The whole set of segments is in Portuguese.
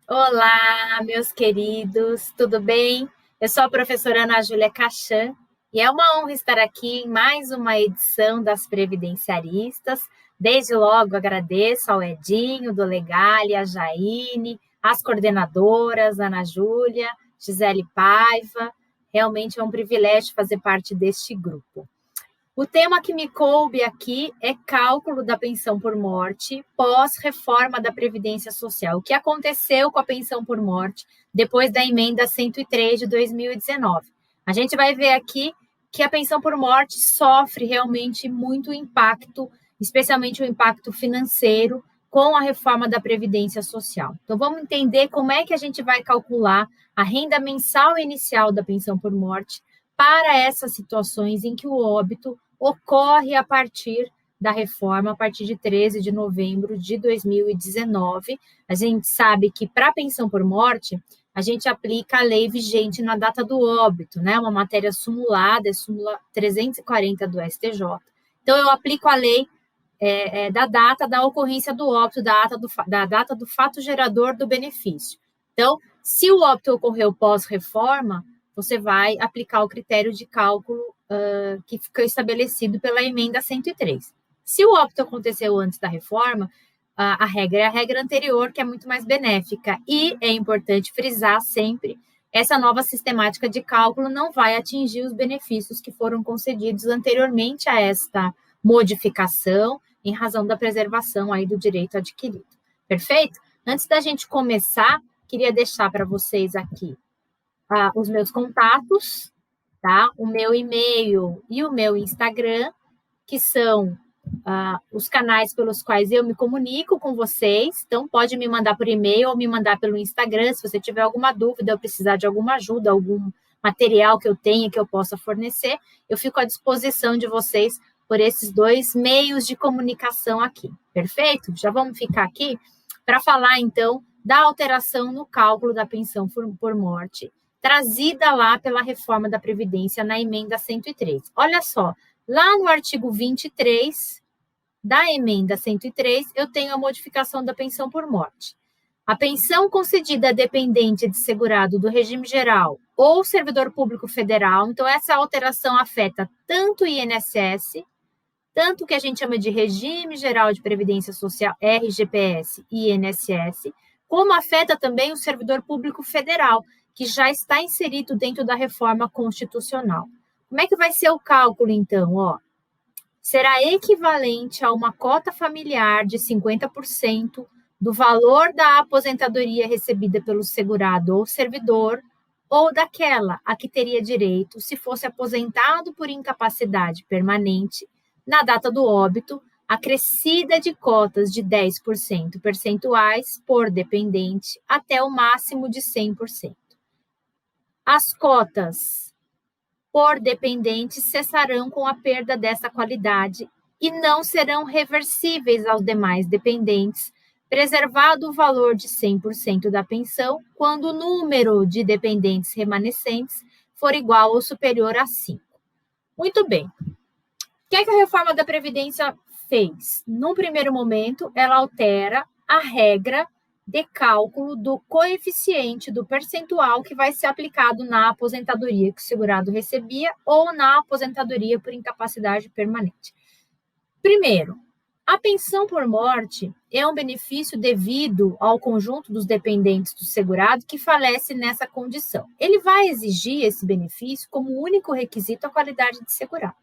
Olá, meus queridos, tudo bem? Eu sou a professora Ana Júlia Cachan e é uma honra estar aqui em mais uma edição das Previdenciaristas. Desde logo agradeço ao Edinho, do Legale, a Jaine, as coordenadoras, Ana Júlia, Gisele Paiva. Realmente é um privilégio fazer parte deste grupo. O tema que me coube aqui é cálculo da pensão por morte pós-reforma da Previdência Social. O que aconteceu com a pensão por morte depois da emenda 103 de 2019? A gente vai ver aqui que a pensão por morte sofre realmente muito impacto, especialmente o impacto financeiro, com a reforma da Previdência Social. Então, vamos entender como é que a gente vai calcular a renda mensal inicial da pensão por morte para essas situações em que o óbito ocorre a partir da reforma, a partir de 13 de novembro de 2019. A gente sabe que para a pensão por morte, a gente aplica a lei vigente na data do óbito, né? Uma matéria sumulada, é súmula 340 do STJ. Então, eu aplico a lei da data da ocorrência do óbito, da data do fato gerador do benefício. Então, se o óbito ocorreu pós-reforma, você vai aplicar o critério de cálculo que ficou estabelecido pela emenda 103. Se o óbito aconteceu antes da reforma, a regra é a regra anterior, que é muito mais benéfica. E é importante frisar sempre, essa nova sistemática de cálculo não vai atingir os benefícios que foram concedidos anteriormente a esta modificação, em razão da preservação aí do direito adquirido. Perfeito? Antes da gente começar, queria deixar para vocês aqui os meus contatos, tá? O meu e-mail e o meu Instagram, que são os canais pelos quais eu me comunico com vocês. Então, pode me mandar por e-mail ou me mandar pelo Instagram, se você tiver alguma dúvida ou precisar de alguma ajuda, algum material que eu tenha que eu possa fornecer, eu fico à disposição de vocês por esses dois meios de comunicação aqui. Perfeito? Já vamos ficar aqui para falar, então, da alteração no cálculo da pensão por morte, trazida lá pela reforma da Previdência na emenda 103. Olha só, lá no artigo 23 da emenda 103, eu tenho a modificação da pensão por morte. A pensão concedida a dependente de segurado do regime geral ou servidor público federal, então essa alteração afeta tanto o INSS, tanto o que a gente chama de Regime Geral de Previdência Social, RGPS e INSS, como afeta também o servidor público federal, que já está inserido dentro da reforma constitucional. Como é que vai ser o cálculo, então? Será equivalente a uma cota familiar de 50% do valor da aposentadoria recebida pelo segurado ou servidor, ou daquela a que teria direito se fosse aposentado por incapacidade permanente na data do óbito, acrescida de cotas de 10% percentuais por dependente até o máximo de 100%. As cotas por dependente cessarão com a perda dessa qualidade e não serão reversíveis aos demais dependentes, preservado o valor de 100% da pensão quando o número de dependentes remanescentes for igual ou superior a 5. Muito bem. O que é que a reforma da Previdência fez? Num primeiro momento, ela altera a regra de cálculo do coeficiente do percentual que vai ser aplicado na aposentadoria que o segurado recebia ou na aposentadoria por incapacidade permanente. Primeiro, a pensão por morte é um benefício devido ao conjunto dos dependentes do segurado que falece nessa condição. Ele vai exigir esse benefício como único requisito a qualidade de segurado.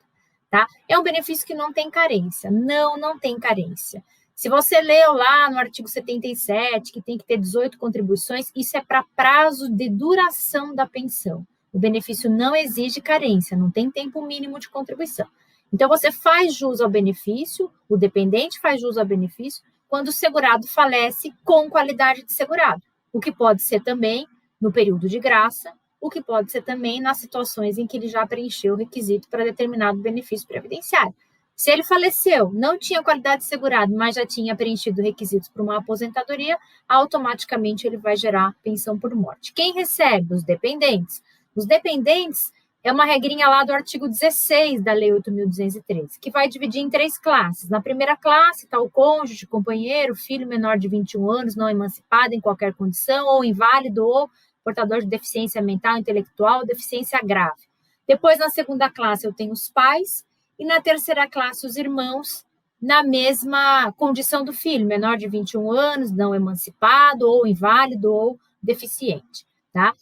Tá? É um benefício que não tem carência. Não tem carência. Se você leu lá no artigo 77, que tem que ter 18 contribuições, isso é para prazo de duração da pensão. O benefício não exige carência, não tem tempo mínimo de contribuição. Então, você faz jus ao benefício, o dependente faz jus ao benefício, quando o segurado falece com qualidade de segurado, o que pode ser também no período de graça, o que pode ser também nas situações em que ele já preencheu o requisito para determinado benefício previdenciário. Se ele faleceu, não tinha qualidade de segurado, mas já tinha preenchido requisitos para uma aposentadoria, automaticamente ele vai gerar pensão por morte. Quem recebe? Os dependentes. Os dependentes é uma regrinha lá do artigo 16 da Lei 8.213, que vai dividir em 3 classes. Na primeira classe está o cônjuge, companheiro, filho menor de 21 anos, não emancipado em qualquer condição, ou inválido, ou portador de deficiência mental, intelectual, deficiência grave. Depois, na segunda classe, eu tenho os pais, e na terceira classe, os irmãos, na mesma condição do filho, menor de 21 anos, não emancipado, ou inválido, ou deficiente, tá?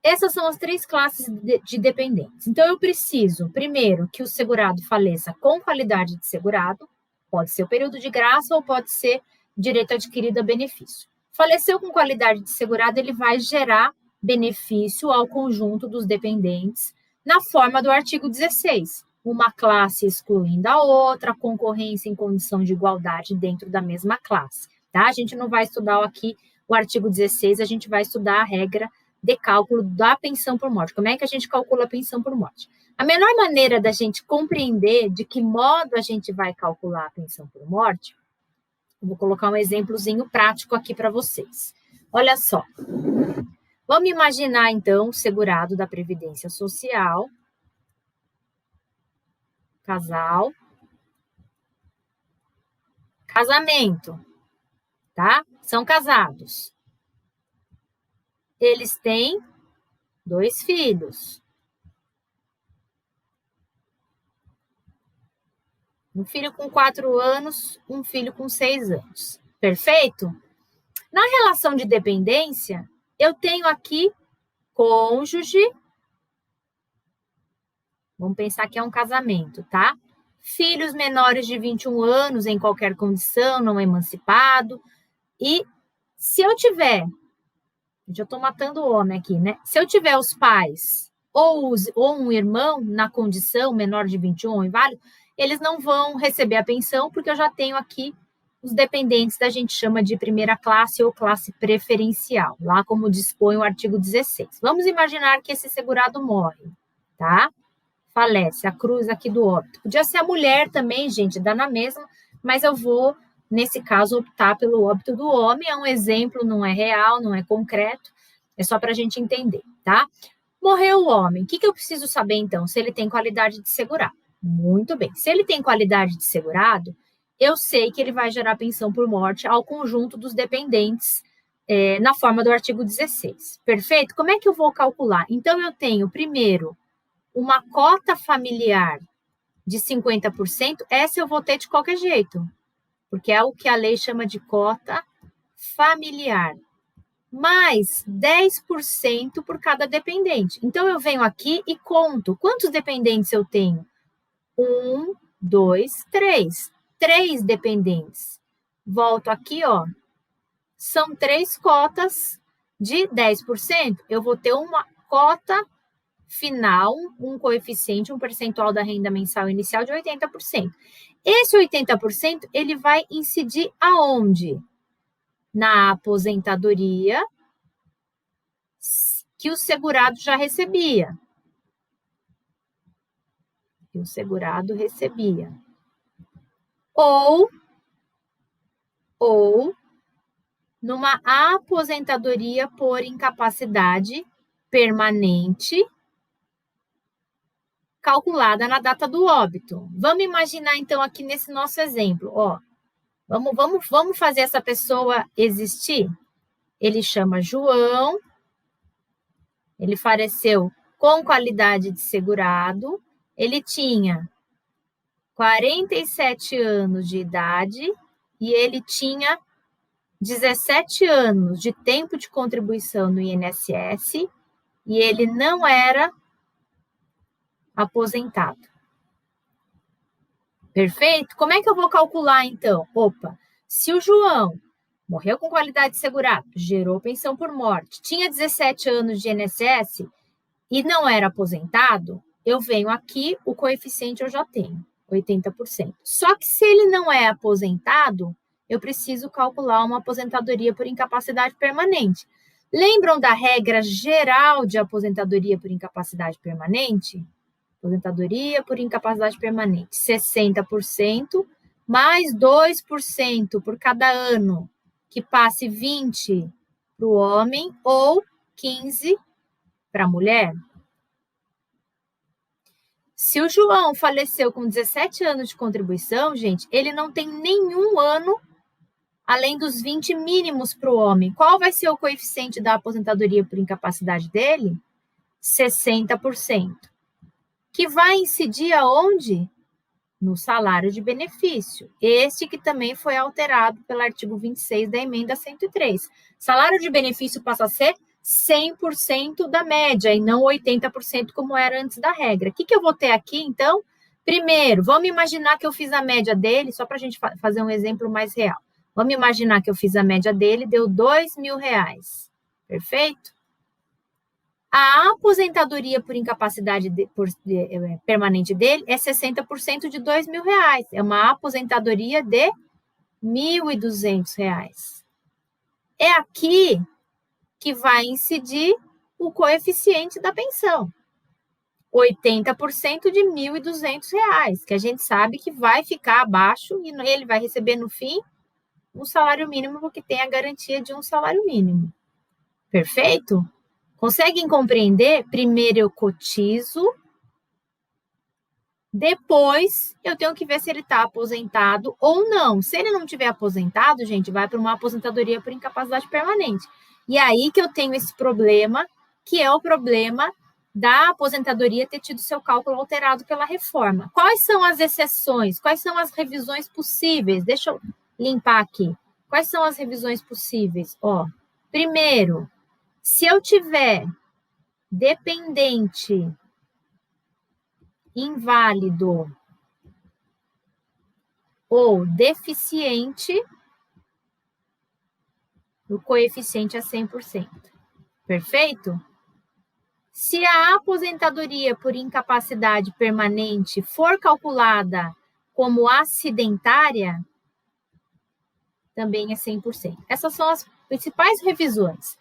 Essas são as 3 classes de dependentes. Então, eu preciso, primeiro, que o segurado faleça com qualidade de segurado, pode ser o período de graça ou pode ser direito adquirido a benefício. Faleceu com qualidade de segurado, ele vai gerar benefício ao conjunto dos dependentes na forma do artigo 16, uma classe excluindo a outra, concorrência em condição de igualdade dentro da mesma classe, tá? A gente não vai estudar aqui o artigo 16, a gente vai estudar a regra de cálculo da pensão por morte. Como é que a gente calcula a pensão por morte? A melhor maneira da gente compreender de que modo a gente vai calcular a pensão por morte, eu vou colocar um exemplozinho prático aqui para vocês. Olha só. Vamos imaginar, então, o segurado da Previdência Social, casal, casamento, tá? São casados. Eles têm 2 filhos. Um filho com 4 anos, um filho com 6 anos. Perfeito? Na relação de dependência, eu tenho aqui cônjuge. Vamos pensar que é um casamento, tá? Filhos menores de 21 anos, em qualquer condição, não emancipado. E se eu tiver, já estou matando o homem aqui, né? Se eu tiver os pais ou um irmão na condição menor de 21 ou inválido, eles não vão receber a pensão, porque eu já tenho aqui os dependentes da gente chama de primeira classe ou classe preferencial, lá como dispõe o artigo 16. Vamos imaginar que esse segurado morre, tá? Falece, a cruz aqui do óbito. Podia ser a mulher também, gente, dá na mesma, mas eu vou, nesse caso, optar pelo óbito do homem. É um exemplo, não é real, não é concreto, é só para a gente entender, tá? Morreu o homem. O que eu preciso saber, então? Se ele tem qualidade de segurado. Muito bem. Se ele tem qualidade de segurado, eu sei que ele vai gerar pensão por morte ao conjunto dos dependentes na forma do artigo 16. Perfeito? Como é que eu vou calcular? Então, eu tenho, primeiro, uma cota familiar de 50%, essa eu vou ter de qualquer jeito, porque é o que a lei chama de cota familiar, mais 10% por cada dependente. Então, eu venho aqui e conto quantos dependentes eu tenho. 1, 2, 3. 3 dependentes. Volto aqui, ó. São 3 cotas de 10%. Eu vou ter uma cota final, um coeficiente, um percentual da renda mensal inicial de 80%. Esse 80%, ele vai incidir aonde? Na aposentadoria que o segurado já recebia. Que o segurado recebia. Ou numa aposentadoria por incapacidade permanente calculada na data do óbito. Vamos imaginar, então, aqui nesse nosso exemplo, ó. Vamos fazer essa pessoa existir? Ele chama João, ele faleceu com qualidade de segurado, ele tinha 47 anos de idade e ele tinha 17 anos de tempo de contribuição no INSS e ele não era aposentado. Perfeito? Como é que eu vou calcular, então? Opa, se o João morreu com qualidade de segurado, gerou pensão por morte, tinha 17 anos de INSS e não era aposentado, eu venho aqui, o coeficiente eu já tenho, 80%. Só que se ele não é aposentado, eu preciso calcular uma aposentadoria por incapacidade permanente. Lembram da regra geral de aposentadoria por incapacidade permanente? Aposentadoria por incapacidade permanente, 60%, mais 2% por cada ano, que passe 20 para o homem ou 15 para a mulher. Se o João faleceu com 17 anos de contribuição, gente, ele não tem nenhum ano além dos 20 mínimos para o homem. Qual vai ser o coeficiente da aposentadoria por incapacidade dele? 60%. Que vai incidir aonde? No salário de benefício. Este que também foi alterado pelo artigo 26 da emenda 103. Salário de benefício passa a ser 100% da média e não 80% como era antes da regra. O que eu vou ter aqui, então? Primeiro, vamos imaginar que eu fiz a média dele, só para a gente fazer um exemplo mais real. Vamos imaginar que eu fiz a média dele, deu R$2.000. Perfeito? A aposentadoria por incapacidade permanente dele é 60% de R$2.000. É uma aposentadoria de R$1.200. É aqui que vai incidir o coeficiente da pensão. 80% de R$1.200, que a gente sabe que vai ficar abaixo e ele vai receber no fim um salário mínimo, porque tem a garantia de um salário mínimo. Perfeito? Conseguem compreender? Primeiro eu cotizo, depois eu tenho que ver se ele está aposentado ou não. Se ele não estiver aposentado, gente, vai para uma aposentadoria por incapacidade permanente. E aí que eu tenho esse problema, que é o problema da aposentadoria ter tido seu cálculo alterado pela reforma. Quais são as exceções? Quais são as revisões possíveis? Deixa eu limpar aqui. Quais são as revisões possíveis? Primeiro, se eu tiver dependente, inválido ou deficiente, o coeficiente é 100%. Perfeito? Se a aposentadoria por incapacidade permanente for calculada como acidentária, também é 100%. Essas são as principais revisões.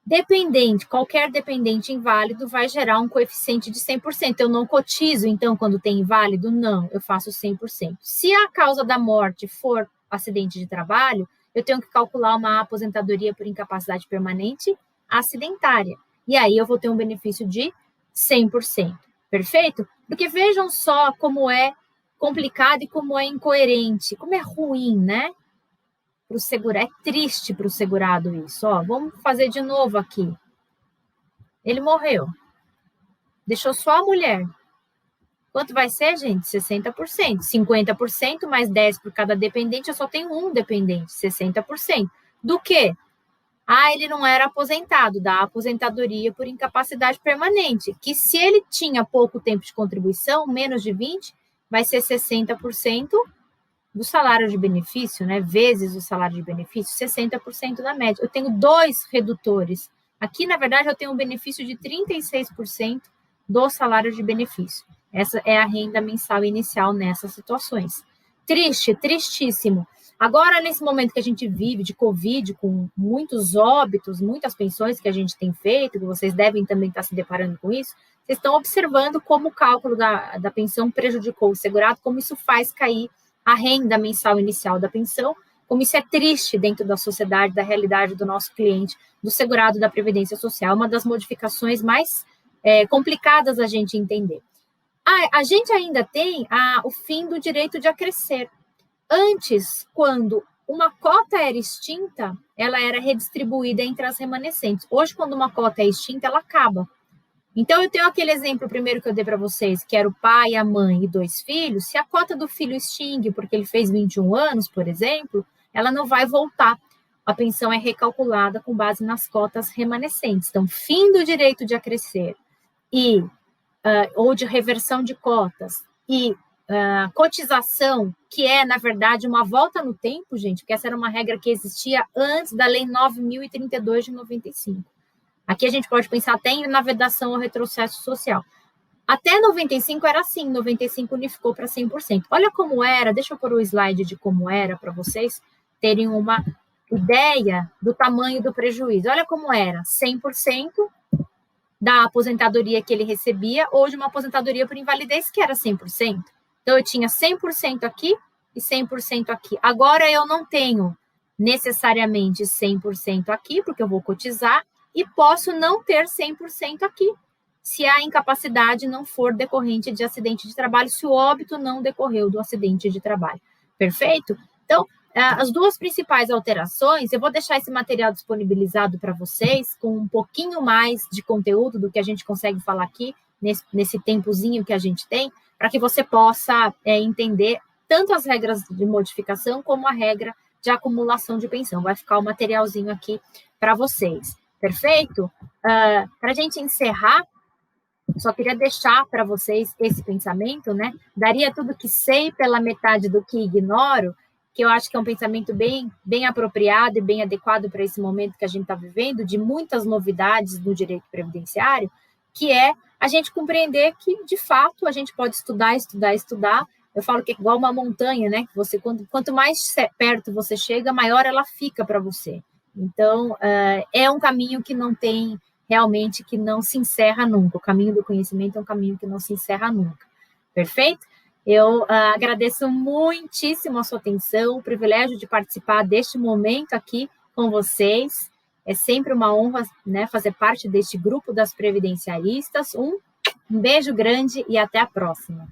Dependente, qualquer dependente inválido vai gerar um coeficiente de 100%. Eu não cotizo, então, quando tem inválido? Não, eu faço 100%. Se a causa da morte for acidente de trabalho, eu tenho que calcular uma aposentadoria por incapacidade permanente acidentária. E aí eu vou ter um benefício de 100%. Perfeito? Porque vejam só como é complicado e como é incoerente, como é ruim, né? Para o segurado, é triste para o segurado isso. Vamos fazer de novo aqui. Ele morreu. Deixou só a mulher. Quanto vai ser, gente? 60%. 50% mais 10 por cada dependente, eu só tenho um dependente. 60%. Do quê? Ele não era aposentado, da aposentadoria por incapacidade permanente, que se ele tinha pouco tempo de contribuição, menos de 20, vai ser 60% do salário de benefício, né, vezes o salário de benefício, 60% da média. Eu tenho 2 redutores. Aqui, na verdade, eu tenho um benefício de 36% do salário de benefício. Essa é a renda mensal inicial nessas situações. Triste, tristíssimo. Agora, nesse momento que a gente vive de Covid, com muitos óbitos, muitas pensões que a gente tem feito, que vocês devem também estar se deparando com isso, vocês estão observando como o cálculo da pensão prejudicou o segurado, como isso faz cair a renda mensal inicial da pensão, como isso é triste dentro da sociedade, da realidade do nosso cliente, do segurado da Previdência Social, uma das modificações mais complicadas a gente entender. A gente ainda tem o fim do direito de acrescer. Antes, quando uma cota era extinta, ela era redistribuída entre as remanescentes. Hoje, quando uma cota é extinta, ela acaba. Então, eu tenho aquele exemplo primeiro que eu dei para vocês, que era o pai, a mãe e 2 filhos. Se a cota do filho extingue porque ele fez 21 anos, por exemplo, ela não vai voltar. A pensão é recalculada com base nas cotas remanescentes. Então, fim do direito de acrescer ou de reversão de cotas e cotização, que é, na verdade, uma volta no tempo, gente, porque essa era uma regra que existia antes da Lei 9.032 de 95. Aqui a gente pode pensar até na vedação ou retrocesso social. Até 95 era assim, 95 unificou para 100%. Olha como era, deixa eu pôr o slide de como era para vocês terem uma ideia do tamanho do prejuízo. Olha como era, 100% da aposentadoria que ele recebia ou de uma aposentadoria por invalidez que era 100%. Então, eu tinha 100% aqui e 100% aqui. Agora, eu não tenho necessariamente 100% aqui, porque eu vou cotizar, e posso não ter 100% aqui. se a incapacidade não for decorrente de acidente de trabalho, se o óbito não decorreu do acidente de trabalho. Perfeito? Então, as duas principais alterações, eu vou deixar esse material disponibilizado para vocês, com um pouquinho mais de conteúdo do que a gente consegue falar aqui, nesse tempozinho que a gente tem, para que você possa entender tanto as regras de modificação, como a regra de acumulação de pensão. Vai ficar o materialzinho aqui para vocês. Perfeito? Para a gente encerrar, só queria deixar para vocês esse pensamento, né? Daria tudo que sei pela metade do que ignoro, que eu acho que é um pensamento bem apropriado e bem adequado para esse momento que a gente está vivendo, de muitas novidades no direito previdenciário, que é a gente compreender que, de fato, a gente pode estudar. Eu falo que é igual uma montanha, né? Você, quanto mais perto você chega, maior ela fica para você. Então, é um caminho que não tem, realmente, que não se encerra nunca. O caminho do conhecimento é um caminho que não se encerra nunca. Perfeito? Eu agradeço muitíssimo a sua atenção, o privilégio de participar deste momento aqui com vocês. É sempre uma honra, né, fazer parte deste grupo das previdenciaristas. Um beijo grande e até a próxima.